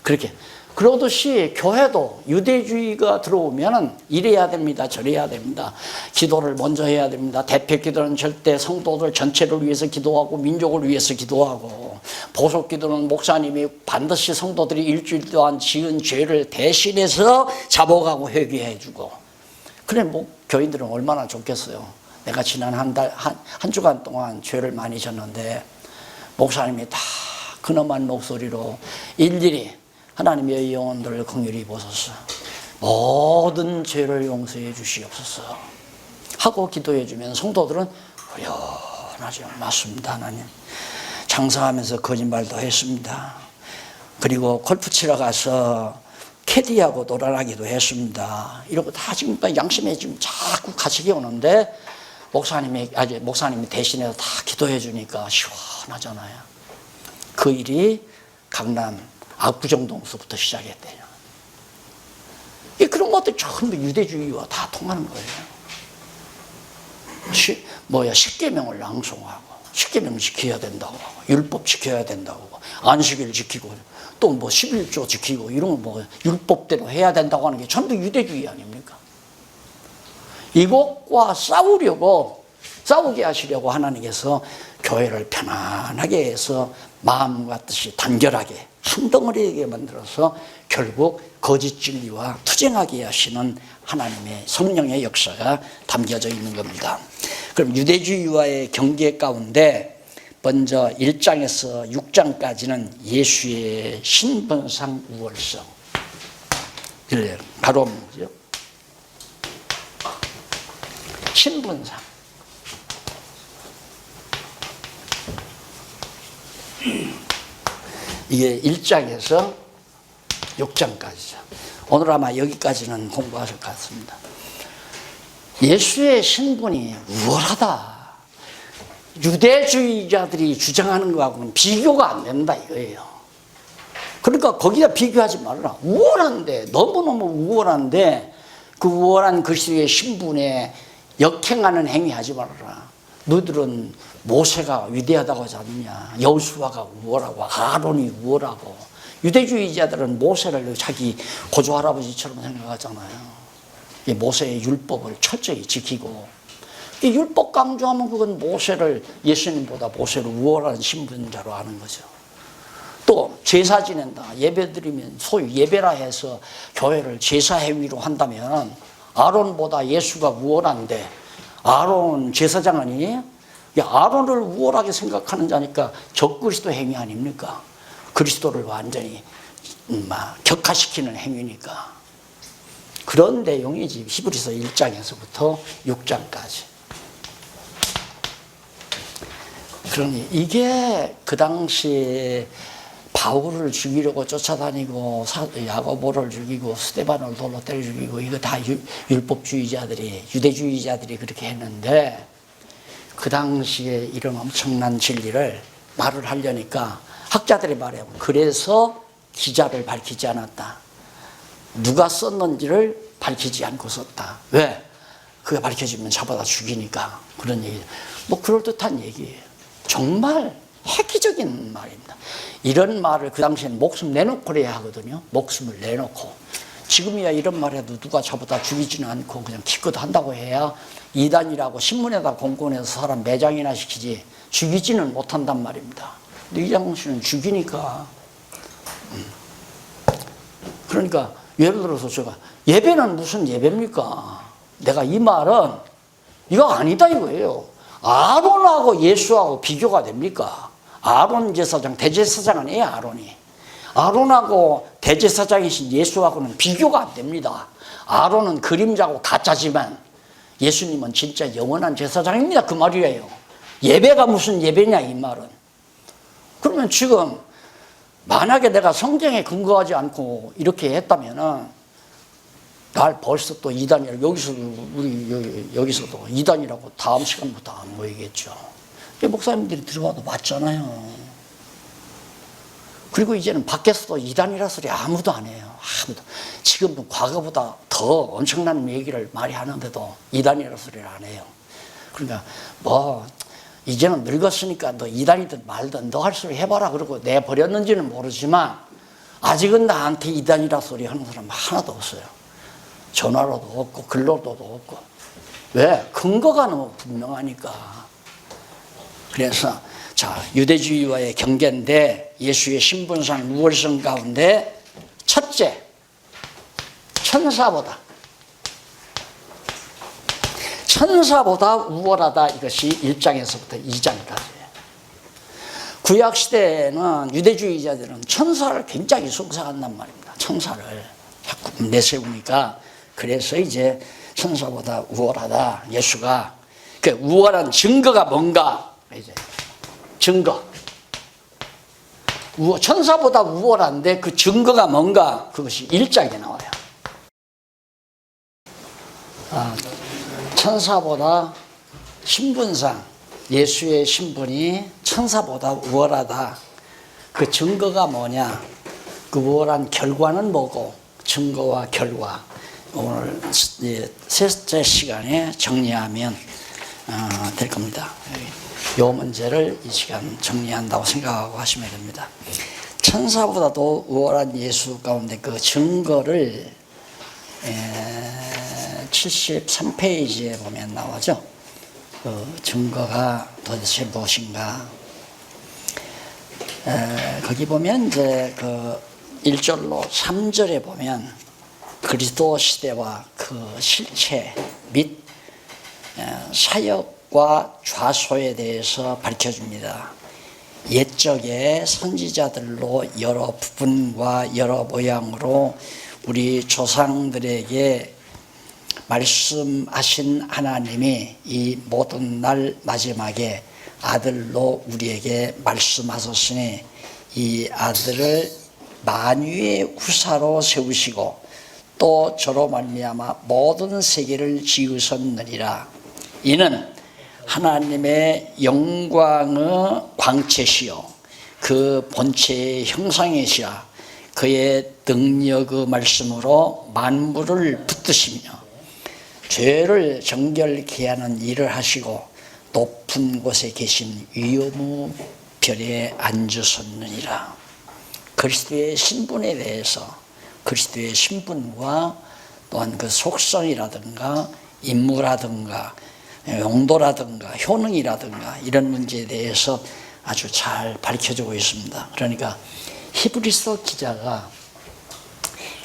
그렇게. 그러듯이 교회도 유대주의가 들어오면 이래야 됩니다, 저래야 됩니다. 기도를 먼저 해야 됩니다. 대표 기도는 절대 성도들 전체를 위해서 기도하고 민족을 위해서 기도하고, 보석 기도는 목사님이 반드시 성도들이 일주일 동안 지은 죄를 대신해서 잡아가고 회개해 주고. 그래, 교인들은 얼마나 좋겠어요. 내가 지난 한 주간 동안 죄를 많이 졌는데 목사님이 다 근엄한 목소리로 일일이 하나님의 영혼들을 긍휼히 보소서, 모든 죄를 용서해 주시옵소서 하고 기도해 주면 성도들은 후련하죠. 맞습니다, 하나님. 장사하면서 거짓말도 했습니다. 그리고 골프 치러 가서 캐디하고 놀아나기도 했습니다. 이러고 다 지금 양심에 지금 자꾸 가식이 오는데 목사님이 대신해서 다 기도해 주니까 시원하잖아요. 그 일이 강남 압구정동서부터 시작했대요. 그런 것들 전부 유대주의와 다 통하는 거예요. 십계명을 낭송하고, 십계명 지켜야 된다고 하고, 율법 지켜야 된다고 하고, 안식일 지키고, 또 11조 지키고, 이런 율법대로 해야 된다고 하는 게 전부 유대주의 아닙니까? 이것과 싸우게 하시려고 하나님께서 교회를 편안하게 해서 마음과 뜻이 단결하게 한 덩어리에게 만들어서 결국 거짓 진리와 투쟁하게 하시는 하나님의 성령의 역사가 담겨져 있는 겁니다. 그럼 유대주의와의 경계 가운데 먼저 1장에서 6장까지는 예수의 신분상 우월성, 바로 뭐죠? 신분상. 이게 1장에서 6장까지죠. 오늘 아마 여기까지는 공부하실 것 같습니다. 예수의 신분이 우월하다. 유대주의자들이 주장하는 것하고는 비교가 안 된다 이거예요. 그러니까 거기다 비교하지 말라. 우월한데, 너무너무 우월한데 그 우월한 그리스도의 신분에 역행하는 행위 하지 말아라. 너희들은 모세가 위대하다고 하지 않느냐. 여호수아가 우월하고 아론이 우월하고. 유대주의자들은 모세를 자기 고조할아버지처럼 생각하잖아요. 모세의 율법을 철저히 지키고, 이 율법 강조하면 그건 모세를, 예수님보다 모세를 우월한 신분자로 하는 거죠. 또 제사 지낸다, 예배 드리면 소위 예배라 해서 교회를 제사 행위로 한다면 아론보다 예수가 우월한데 아론 제사장 아니에요? 아론을 우월하게 생각하는 자니까 적그리스도 행위 아닙니까? 그리스도를 완전히 격화시키는 행위니까. 그런 내용이지. 히브리서 1장에서부터 6장까지. 그러니 이게 그 당시에 바울을 죽이려고 쫓아다니고 야고보를 죽이고 스데반을 돌로 때려 죽이고 이거 다 율법주의자들이 유대주의자들이 그렇게 했는데 그 당시에 이런 엄청난 진리를 말을 하려니까 학자들이 말해요. 그래서 기자를 밝히지 않았다. 누가 썼는지를 밝히지 않고 썼다. 왜? 그게 밝혀지면 잡아다 죽이니까. 그런 얘기. 뭐 그럴듯한 얘기예요. 정말 획기적인 말입니다. 이런 말을 그 당시에는 목숨 내놓고 해야 하거든요. 목숨을 내놓고. 지금이야 이런 말 해도 누가 잡아다 죽이지는 않고 그냥 기껏 한다고 해야 이단이라고 신문에다 공권해서 사람 매장이나 시키지 죽이지는 못한단 말입니다. 근데 이 당시는 죽이니까. 그러니까 예를 들어서 제가 예배는 무슨 예배입니까? 내가 이 말은 이거 아니다 이거예요. 아론하고 예수하고 비교가 됩니까? 아론 제사장, 대제사장은 아니에요, 아론이. 아론하고 대제사장이신 예수하고는 비교가 안 됩니다. 아론은 그림자고 가짜지만 예수님은 진짜 영원한 제사장입니다. 그 말이에요. 예배가 무슨 예배냐 이 말은. 그러면 지금 만약에 내가 성경에 근거하지 않고 이렇게 했다면은 날 벌써 또 이단이라고 여기서도 이단이라고 다음 시간부터 안 보이겠죠. 목사님들이 들어와도 맞잖아요. 그리고 이제는 밖에서도 이단이라 소리 아무도 안 해요. 아무도. 지금은 과거보다 더 엄청난 얘기를 많이 하는데도 이단이라 소리를 안 해요. 그러니까 뭐 이제는 늙었으니까 너 이단이든 말든 너 할 소리 해봐라 그러고 내버렸는지는 모르지만 아직은 나한테 이단이라 소리 하는 사람 하나도 없어요. 전화로도 없고 글로도 없고. 왜? 근거가 너무 분명하니까. 그래서 자, 유대주의와의 경계인데 예수의 신분상 우월성 가운데 첫째, 천사보다 우월하다. 이것이 1장에서부터 2장까지예요. 구약시대에는 유대주의자들은 천사를 굉장히 숭상한단 말입니다. 천사를 자꾸 내세우니까. 그래서 이제 천사보다 우월하다. 예수가 그 우월한 증거가 뭔가 이제 증거. 천사보다 우월한데 그 증거가 뭔가 그것이 1장에 나와요. 천사보다 신분상 예수의 신분이 천사보다 우월하다. 그 증거가 뭐냐? 그 우월한 결과는 뭐고? 증거와 결과. 오늘 셋째 시간에 정리하면 될 겁니다. 이 문제를 이 시간 정리한다고 생각하고 하시면 됩니다. 천사보다도 우월한 예수 가운데 그 증거를 73페이지에 보면 나오죠. 그 증거가 도대체 무엇인가? 거기 보면 이제 그 1절로 3절에 보면 그리스도 시대와 그 실체 및 사역과 좌소에 대해서 밝혀줍니다. 옛적의 선지자들로 여러 부분과 여러 모양으로 우리 조상들에게 말씀하신 하나님이 이 모든 날 마지막에 아들로 우리에게 말씀하셨으니 이 아들을 만유의 후사로 세우시고 또 저로 말미암아 모든 세계를 지으셨느니라. 이는 하나님의 영광의 광채시요 그 본체의 형상이시라. 그의 능력의 말씀으로 만물을 붙드시며 죄를 정결케 하는 일을 하시고 높은 곳에 계신 위엄의 별에 앉으셨느니라. 그리스도의 신분에 대해서 그리스도의 신분과 또한 그 속성이라든가 임무라든가 용도라든가 효능이라든가 이런 문제에 대해서 아주 잘 밝혀주고 있습니다. 그러니까 히브리서 기자가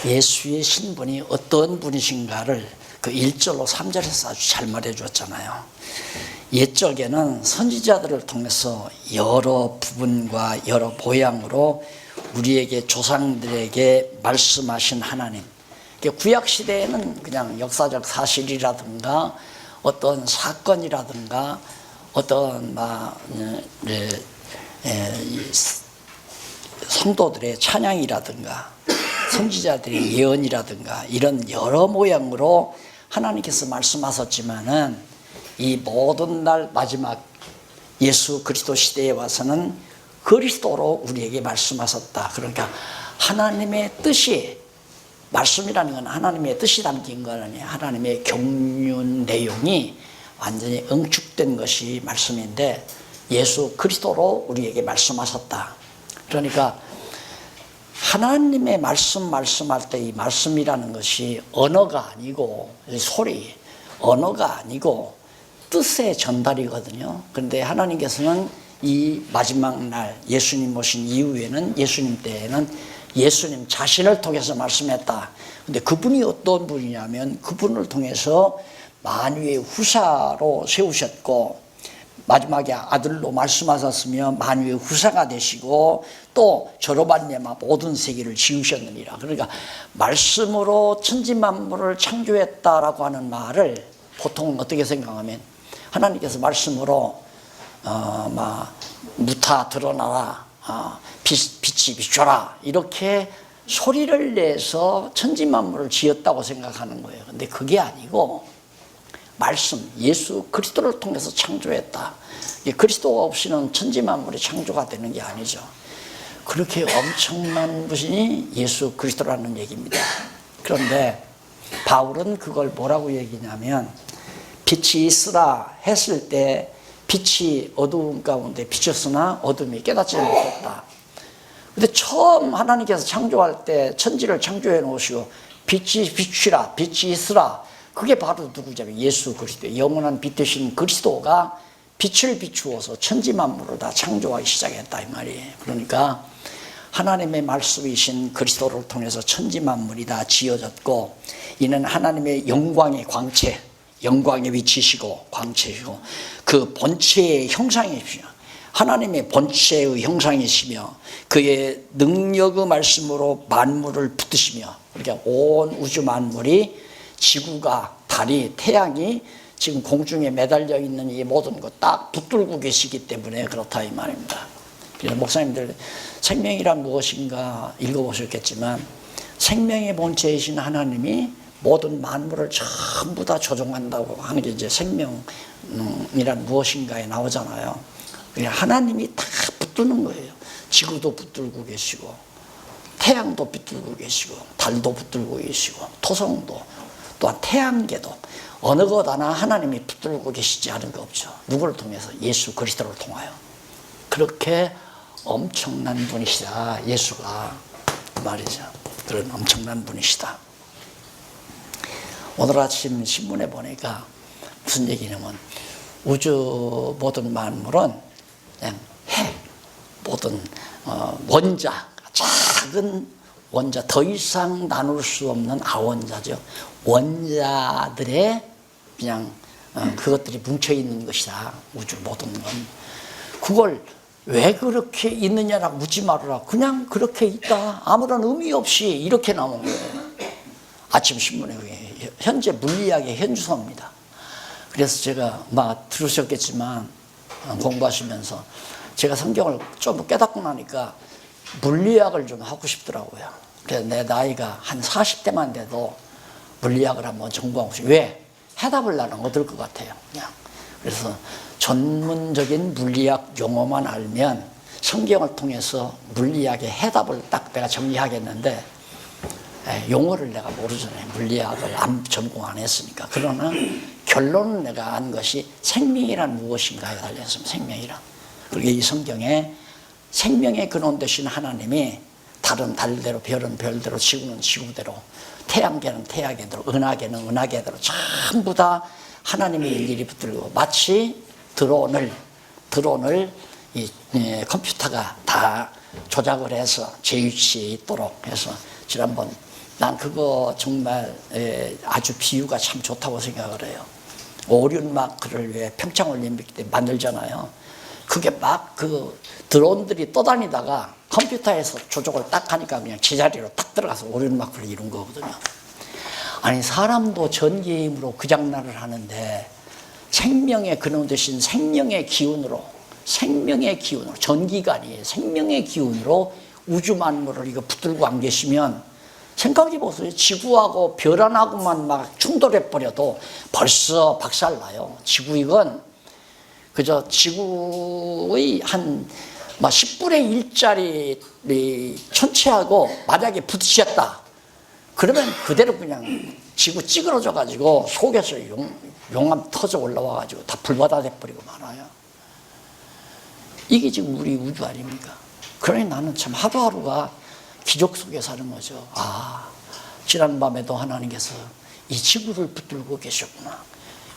예수의 신분이 어떤 분이신가를 그 1절로 3절에서 아주 잘 말해줬잖아요. 옛적에는 선지자들을 통해서 여러 부분과 여러 모양으로 우리에게 조상들에게 말씀하신 하나님. 구약시대에는 그냥 역사적 사실이라든가 어떤 사건이라든가 어떤 이 성도들의 찬양이라든가 선지자들의 예언이라든가 이런 여러 모양으로 하나님께서 말씀하셨지만은 이 모든 날 마지막 예수 그리스도 시대에 와서는 그리스도로 우리에게 말씀하셨다. 그러니까 하나님의 뜻이, 말씀이라는 건 하나님의 뜻이 담긴 거는 하나님의 경륜 내용이 완전히 응축된 것이 말씀인데 예수 그리스도로 우리에게 말씀하셨다. 그러니까 하나님의 말씀할 때 이 말씀이라는 것이 언어가 아니고 소리, 언어가 아니고 뜻의 전달이거든요. 그런데 하나님께서는 이 마지막 날 예수님 오신 이후에는, 예수님 때에는 예수님 자신을 통해서 말씀했다. 근데 그분이 어떤 분이냐면 그분을 통해서 만유의 후사로 세우셨고 마지막에 아들로 말씀하셨으며 만유의 후사가 되시고 또 저로 말미암아 모든 세계를 지으셨느니라. 그러니까 말씀으로 천지만물을 창조했다라고 하는 말을 보통 어떻게 생각하면 하나님께서 말씀으로 무타 드러나라, 빛이 비춰라 이렇게 소리를 내서 천지만물을 지었다고 생각하는 거예요. 근데 그게 아니고 말씀, 예수 그리스도를 통해서 창조했다. 그리스도가 없이는 천지만물이 창조가 되는 게 아니죠. 그렇게 엄청난 분이 예수 그리스도라는 얘기입니다. 그런데 바울은 그걸 뭐라고 얘기냐면 빛이 있으라 했을 때 빛이 어두운 가운데 비쳤으나 어둠이 깨닫지 못했다. 근데 처음 하나님께서 창조할 때 천지를 창조해 놓으시고 빛이 비추라, 빛이 있으라. 그게 바로 누구냐면 예수 그리스도, 영원한 빛 되신 그리스도가 빛을 비추어서 천지만물을 다 창조하기 시작했다 이 말이에요. 그러니까 하나님의 말씀이신 그리스도를 통해서 천지만물이 다 지어졌고 이는 하나님의 영광의 광채, 영광의 위치시고 광채시고 그 본체의 형상이시며 하나님의 본체의 형상이시며 그의 능력의 말씀으로 만물을 붙드시며 그러니까 온 우주 만물이 지구가, 달이, 태양이 지금 공중에 매달려 있는 이 모든 것 딱 붙들고 계시기 때문에 그렇다 이 말입니다. 목사님들 생명이란 무엇인가 읽어보셨겠지만 생명의 본체이신 하나님이 모든 만물을 전부 다 조종한다고 하는 게 이제 생명이란 무엇인가에 나오잖아요. 하나님이 다 붙드는 거예요. 지구도 붙들고 계시고 태양도 붙들고 계시고 달도 붙들고 계시고 토성도 또한 태양계도 어느 것 하나 하나님이 붙들고 계시지 않은 거 없죠. 누구를 통해서? 예수 그리스도를 통하여. 그렇게 엄청난 분이시다. 예수가 말이죠. 그런 엄청난 분이시다. 오늘 아침 신문에 보니까 무슨 얘기냐면 우주 모든 만물은 그냥 모든 원자, 작은 원자, 더 이상 나눌 수 없는 아원자죠. 원자들의 그냥 그것들이 뭉쳐있는 것이다. 우주 모든 건. 그걸 왜 그렇게 있느냐라고 묻지 말아라. 그냥 그렇게 있다. 아무런 의미 없이 이렇게 나온 거예요. 아침 신문에 현재 물리학의 현주소입니다. 그래서 제가 들으셨겠지만 공부하시면서 제가 성경을 좀 깨닫고 나니까 물리학을 좀 하고 싶더라고요. 그래서 내 나이가 한 40대만 돼도 물리학을 한번 전공하고 싶어요. 왜? 해답을 나는 얻을 것 같아요. 그냥. 그래서 전문적인 물리학 용어만 알면 성경을 통해서 물리학의 해답을 딱 내가 정리하겠는데 용어를 내가 모르잖아요. 물리학을 전공 안 했으니까. 그러나 결론은 내가 안 것이 생명이란 무엇인가에 달려있습니다. 생명이란. 그리고 이 성경에 생명의 근원 되신 하나님이 달은 달대로, 별은 별대로, 지구는 지구대로, 태양계는 태양계대로, 은하계는 은하계대로 전부 다 하나님의 일일이 붙들고 마치 드론을 이 컴퓨터가 다 조작을 해서 제 위치에 있도록 해서 지난번 난 그거 정말 아주 비유가 참 좋다고 생각을 해요. 오륜마크를 왜 평창올림픽 때 만들잖아요. 그게 막 그 드론들이 떠다니다가 컴퓨터에서 조작을 딱 하니까 그냥 제자리로 딱 들어가서 오륜마크를 이룬 거거든요. 아니 사람도 전기의 힘으로 그 장난을 하는데 생명의 근원 되신 생명의 기운으로, 전기가 아니에요. 생명의 기운으로 우주 만물을 이거 붙들고 안 계시면 생각해 보세요. 지구하고 별 하나하고만 막 충돌해 버려도 벌써 박살나요. 지구 이건 그저 지구의 한 10분의 1짜리 천체하고 만약에 부딪혔다. 그러면 그대로 그냥 지구 찌그러져 가지고 속에서 용암 터져 올라와 가지고 다 불바다 돼버리고 말아요. 이게 지금 우리 우주 아닙니까? 그러니 나는 참 하루하루가 기적 속에 사는 거죠. 아, 지난밤에도 하나님께서 이 지구를 붙들고 계셨구나.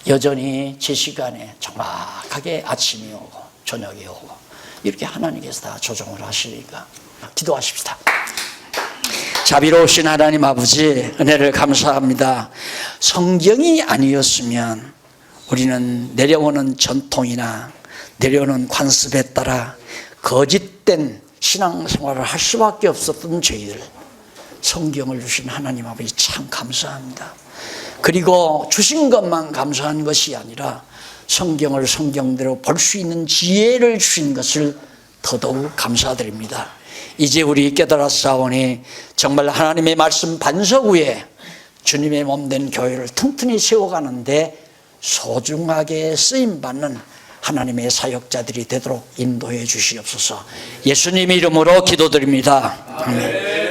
여전히 제 시간에 정확하게 아침이 오고 저녁이 오고 이렇게 하나님께서 다 조정을 하시니까 기도하십시다. 자비로우신 하나님 아버지, 은혜를 감사합니다. 성경이 아니었으면 우리는 내려오는 전통이나 내려오는 관습에 따라 거짓된 신앙생활을 할 수밖에 없었던 저희들, 성경을 주신 하나님 아버지 참 감사합니다. 그리고 주신 것만 감사한 것이 아니라 성경을 성경대로 볼 수 있는 지혜를 주신 것을 더더욱 감사드립니다. 이제 우리 깨달았사오니 정말 하나님의 말씀 반석 위에 주님의 몸된 교회를 튼튼히 세워가는데 소중하게 쓰임받는 하나님의 사역자들이 되도록 인도해 주시옵소서. 예수님 이름으로 기도드립니다. 아멘.